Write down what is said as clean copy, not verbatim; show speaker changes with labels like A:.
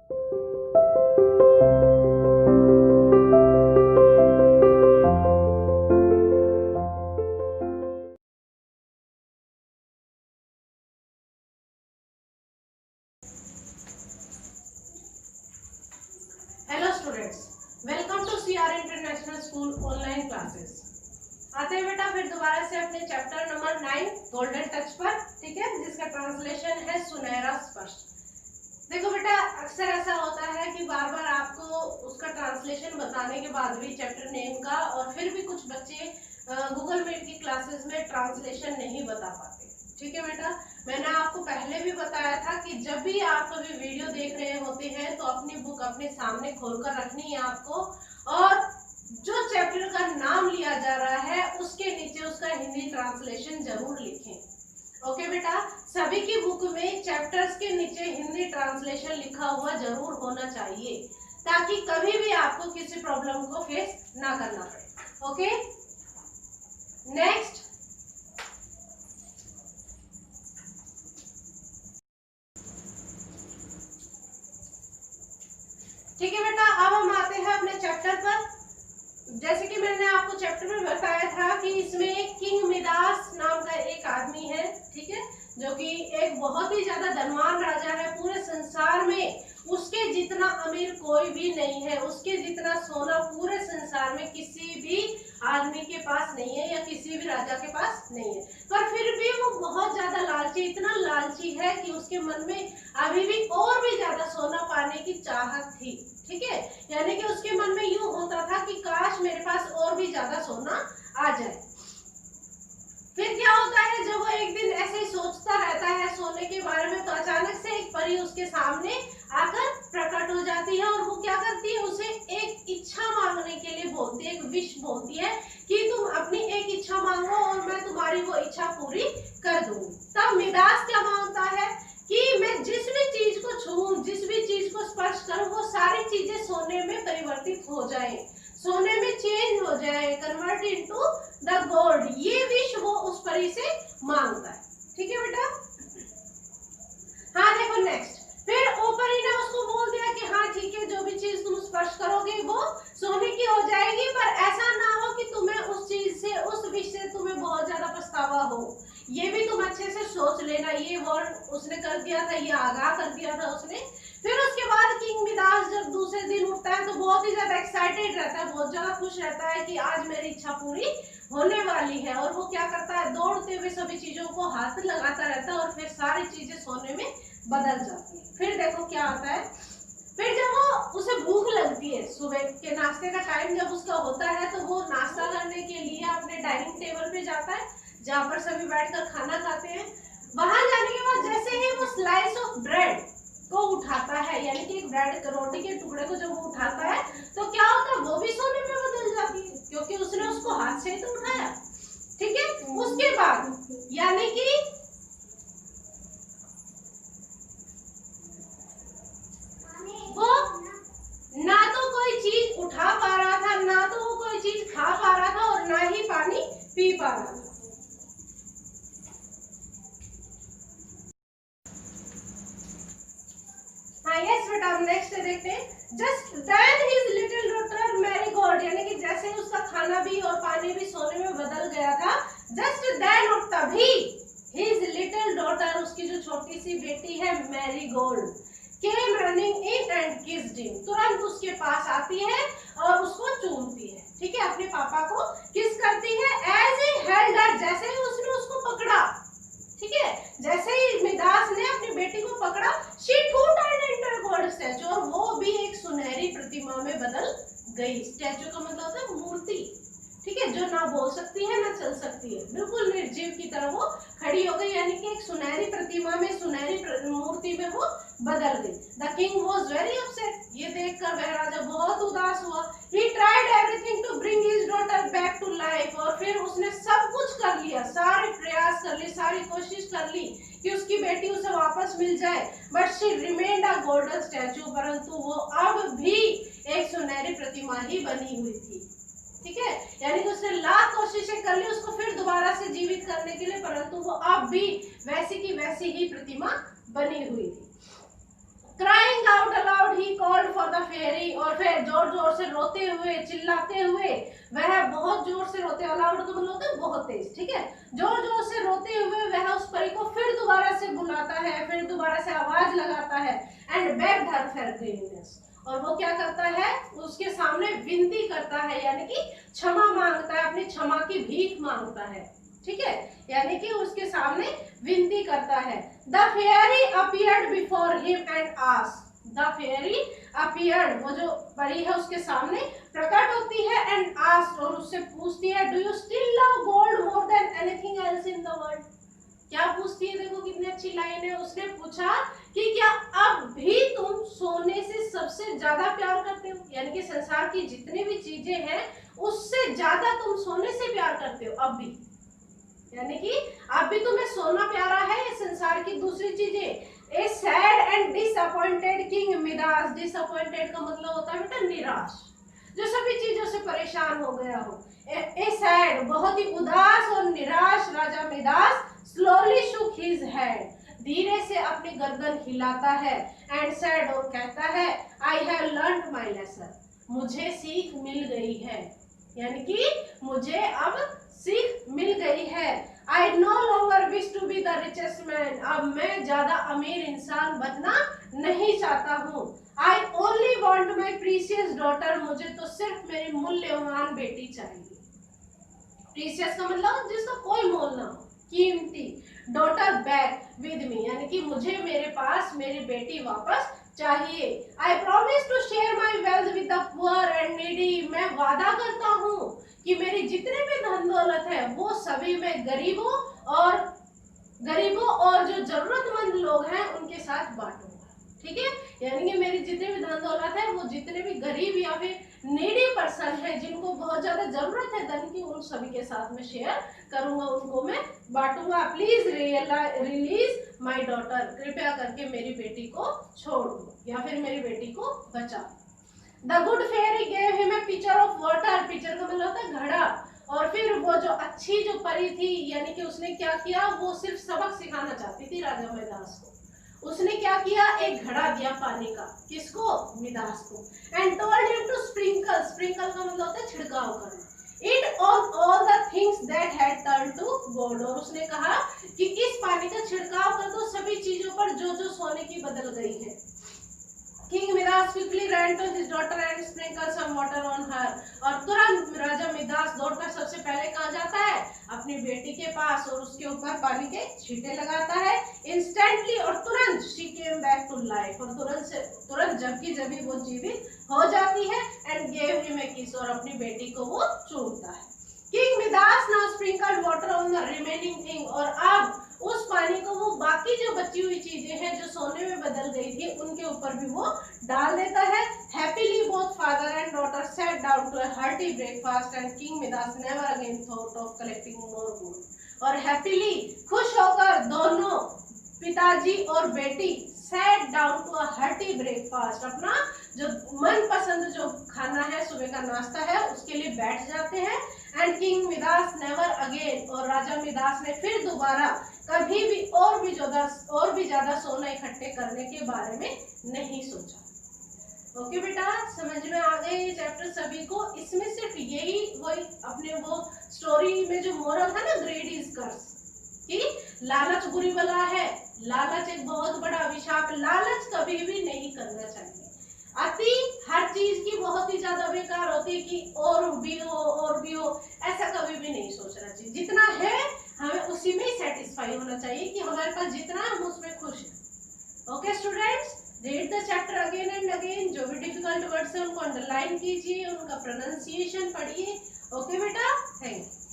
A: Hello students, welcome to CR international school online classes. आते हैं बेटा फिर दोबारा से अपने चैप्टर नंबर 9 गोल्डन टच पर, ठीक है, जिसका ट्रांसलेशन है सुनहरा स्पर्श। देखो बेटा, अक्सर ऐसा होता है कि बार बार आपको उसका ट्रांसलेशन बताने के बाद भी चैप्टर नेम का, और फिर भी कुछ बच्चे गूगल मीट की क्लासेस में ट्रांसलेशन नहीं बता पाते। ठीक है बेटा, मैंने आपको पहले भी बताया था कि जब भी आप कभी वीडियो देख रहे होते हैं तो अपनी बुक अपने सामने खोलकर रखनी है आपको, और जो चैप्टर का नाम लिया जा रहा है उसके नीचे उसका हिंदी ट्रांसलेशन जरूर लिखें। ओके बेटा, सभी की बुक में चैप्टर्स के नीचे हिंदी ट्रांसलेशन लिखा हुआ जरूर होना चाहिए, ताकि कभी भी आपको किसी प्रॉब्लम को फेस ना करना पड़े। Okay, next. ठीक है बेटा, अब हम आते हैं अपने चैप्टर पर। जैसे कि मैंने आपको चैप्टर में बताया था कि इसमें किंग मिदास नाम का एक आदमी है, ठीक है, जो कि एक बहुत ही ज्यादा धनवान राजा है। पूरे संसार में उसके जितना अमीर कोई भी नहीं है, उसके जितना सोना पूरे संसार में किसी भी आदमी के पास नहीं है, या किसी भी राजा के पास नहीं है। पर फिर भी वो बहुत ज्यादा लालची, इतना लालची है कि उसके मन में अभी भी और भी ज्यादा सोना पाने की चाहत थी। ठीक है, यानी कि उसके मन में यूं होता था कि काश मेरे पास और भी ज्यादा सोना आ जाए। फिर क्या होता है, जब वो एक दिन ऐसे ही सोचता रहता है सोने के बारे में, तो अचानक से एक परी उसके सामने आकर प्रकट हो जाती है, और वो क्या करती है, उसे एक इच्छा मांगने के लिए बोलती है, एक विश बोलती है कि तुम अपनी एक इच्छा मांगो और मैं तुम्हारी वो इच्छा पूरी कर दूंगी। तब मिदास क्या मांगता है कि मैं जिस भी चीज को छूऊं, जिस भी चीज को स्पर्श करूं, वो सारी चीजें सोने में परिवर्तित हो जाएं, सोने में चेंज हो जाए, कन्वर्ट इनटू द गोल्ड। ये विश वो उस परी से मांगता है। ठीक है बेटा, हाँ देखो नेक्स्ट। फिर परी ने उसको बोल दिया कि हाँ ठीक है, जो भी चीज तुम स्पर्श करोगे वो सोने की हो जाएगी, पर ऐसा ना हो कि तुम्हें उस चीज से, उस विश से तुम्हें बहुत ज्यादा पछतावा हो। ये भी तुम अच्छे से सोच लेना। ये वार्न उसने कर दिया था, ये आगाह कर दिया था उसने। फिर उसके बाद किंग मिदास जब दूसरे दिन उठता है तो बहुत ही ज्यादा एक्साइटेड रहता है, बहुत ज्यादा खुश रहता है कि आज मेरी इच्छा पूरी होने वाली है। और वो क्या करता है, दौड़ते हुए सभी चीजों को हाथ लगाता रहता है, और फिर सारी चीजें सोने में बदल जाती है। फिर देखो क्या आता है, फिर जब वो उसे भूख लगती है, सुबह के नाश्ते का टाइम जब उसका होता है, तो वो नाश्ता करने के लिए अपने डाइनिंग टेबल पे जाता है, जहाँ पर सभी बैठकर खाना खाते हैं। वहां जाने के बाद जैसे ही वो स्लाइस ऑफ ब्रेड को उठाता है, यानी कि एक ब्रेड रोटी के टुकड़े को जब वो उठाता है, तो क्या होता है, वो भी सोने में बदल जाती है, क्योंकि उसने उसको हाथ से ही तो उठाया। ठीक है, उसके बाद यानी कि वो ना तो कोई चीज उठा पा रहा था, ना तो वो कोई चीज खा पा रहा था, और ना ही पानी पी पा रहा था। हाँ यस बेटा, हम नेक्स्ट देखते हैं। Just then his little daughter Marigold, यानी कि जैसे ही उसका खाना भी और पानी भी सोने में बदल गया था, जस्ट देन, और तभी हिज लिटिल डॉटर, उसकी जो छोटी सी बेटी है marigold, came running in and kissed him, तुरंत उसके पास आती है और उसको चूमती है। ठीक है, अपने पापा को किस करती है, एज ही हेल्ड हर, जैसे ही उसने उसको पकड़ा। ठीक है, जैसे ही मिदास ने अपनी बेटी को पकड़ा, she too turn into a gold statue, और वो भी एक सुनहरी प्रतिमा में बदल गई। स्टैचू का मतलब होता है मूर्ति। ठीक है, जो ना बोल सकती है ना चल सकती है, बिल्कुल निर्जीव की तरह वो खड़ी हो गई, यानी कि एक सुनहरी प्रतिमा में, सुनहरी मूर्ति में वो बदल गई। The king was very upset, ये देखकर वह राजा बहुत उदास हुआ। He tried everything to bring his daughter back to life, और फिर उसने सब कुछ कर लिया, सारे प्रयास कर लिए, सारी कोशिश कर ली कि उसकी बेटी उसे वापस मिल जाए, but she remained a golden statue, परंतु वो अब भी एक सुनहरी प्रतिमा ही बनी हुई थी। ठीक है, यानी कि उसने लाख कोशिशें कर ली उसको फिर दोबारा से जीवित करने के लिए, परंतु वो अब भी वैसी की वैसी ही प्रतिमा बनी हुई थी। Crying out aloud, he fairy, और फिर जोर जोर से रोते हुए चिल्लाते हुए, वह बहुत जोर से रोते, अलाउड तो मतलब होता है बहुत तेज, ठीक है, जोर जोर से रोते हुए वह उस परी को फिर दोबारा से बुलाता है, फिर दोबारा से आवाज लगाता है, and bagged her for forgiveness, और वो क्या करता है, उसके सामने विनती करता है, यानी कि क्षमा मांगता है, अपनी क्षमा की भीख मांगता है, ठीक है, यानी कि उसके सामने विनती करता है। The fairy appeared before him and asked, the fairy appeared, वो जो परी है उसके सामने प्रकट होती है, एंड आस्क्ड, और उससे पूछती है, do you still love gold more than anything else in the world. क्या पूछती है, देखो कितनी अच्छी लाइन है, उसने पूछा कि क्या अब भी तुम सोने से सबसे ज्यादा प्यार करते हो, यानी कि संसार की जितनी भी चीजें हैं उससे ज्यादा तुम सोने से प्यार करते हो अब भी, यानी कि अब भी तुम्हें सोना प्यारा है या संसार की दूसरी चीजें। A sad and disappointed king Midas, disappointed का मतलब होता है बेटा निराश, जो सभी चीजों से परेशान हो गया हो। ए सैड, बहुत ही उदास और निराश राजा Midas slowly shook his head, धीरे से अपनी गर्दन हिलाता है, एंड सैड, और कहता है, I have learned my lesson, मुझे सीख मिल गई है, यानी कि मुझे अब सीख मिल गई है। I no longer wish to be the richest man, अब मैं ज्यादा अमीर इंसान बनना नहीं चाहता हूँ। I only want my precious daughter, मुझे तो सिर्फ मेरी मूल्यवान बेटी चाहिए। प्रीशियस का मतलब जिसका कोई मोल ना हो, कीमती। डॉटर बैक विद मी, यानी कि मुझे मेरे पास मेरी बेटी वापस चाहिए। I promise to share my wealth with the poor and needy, मैं वादा करता हूँ कि मेरी जितने भी धन दौलत है वो सभी मैं गरीबों और जो जरूरतमंद लोग हैं उनके साथ बांटूंगा, ठीक है, यानी कि मेरी जितनी भी धन दौलत है वो जितने भी गरीब या फिर नीडी पर्सन है जिनको बहुत ज्यादा जरूरत है धन की, उन सभी के साथ में शेयर करूंगा, उनको मैं बांटूंगा। प्लीज रिलीज माय डॉटर, कृपया करके मेरी बेटी को छोड़ दो या फिर मेरी बेटी को बचाओ। The good fairy gave him a pitcher of water, pitcher का मतलब होता है घड़ा, और फिर वो जो अच्छी जो परी थी, यानी कि उसने क्या किया, वो सिर्फ सबक सिखाना चाहती थी राजा मिदास को, उसने क्या किया, एक घड़ा दिया पानी का, किसको, मिदास को, and told him to sprinkle, sprinkle का मतलब होता है छिड़काव करना, it on all the things that had turn to gold, और उसने कहा कि इस पानी का छिड़काव कर दो सभी चीजों पर जो जो सोने की बदल गई है। King Midas quickly ran to his daughter and sprinkled some water on her, और तुरंत राजा मिदास दौड़कर सबसे पहले कहाँ जाता है, अपनी बेटी के पास, और उसके ऊपर पानी के छींटे लगाता है। Instantly, और तुरंत she came back to life, और तुरंत जबकि जभी वो जीवित हो जाती है, and gave him a kiss, और अपनी बेटी को वो चूमता है। King Midas now sprinkled water on the remaining thing, और अब उस पानी को वो बाकी जो बची हुई चीजें हैं जो सोने में बदल गई थी उनके ऊपर भी वो डाल देता है। Happily both father and daughter sat down to a hearty breakfast and King Midas never again thought of collecting more gold, और हैप्पीली खुश होकर दोनों पिताजी और बेटी sat down to a hearty breakfast, अपना जो मनपसंद जो खाना है सुबह का नाश्ता है उसके लिए बैठ जाते हैं। And King Midas never again, और राजा मिदास ने फिर दोबारा कभी भी और भी ज्यादा सोना इकट्ठे करने के बारे में नहीं सोचा। ओके बेटा, समझ में आ गए ये चैप्टर सभी को। इसमें सिर्फ यही वही अपने वो स्टोरी में जो मोरल है ना, ग्रेड इज कर्स, कि लालच बुरी बला है, लालच एक बहुत बड़ा अभिशाप, लालच कभी भी नहीं करना चाहिए। अति हर चीज की बहुत ही ज्यादा बेकार होती है कि और भी हो, ऐसा कभी भी नहीं सोचना चाहिए। जितना है हमें उसी में सेटिस्फाई होना चाहिए कि हमारे पास जितना है हम उसमें खुश हैं। Okay students, read the chapter again and again, जो भी डिफिकल्ट वर्ड्स हैं उनको अंडरलाइन कीजिए, उनका प्रोनाउंसिएशन पढ़िए। ओके बेटा, थैंक यू।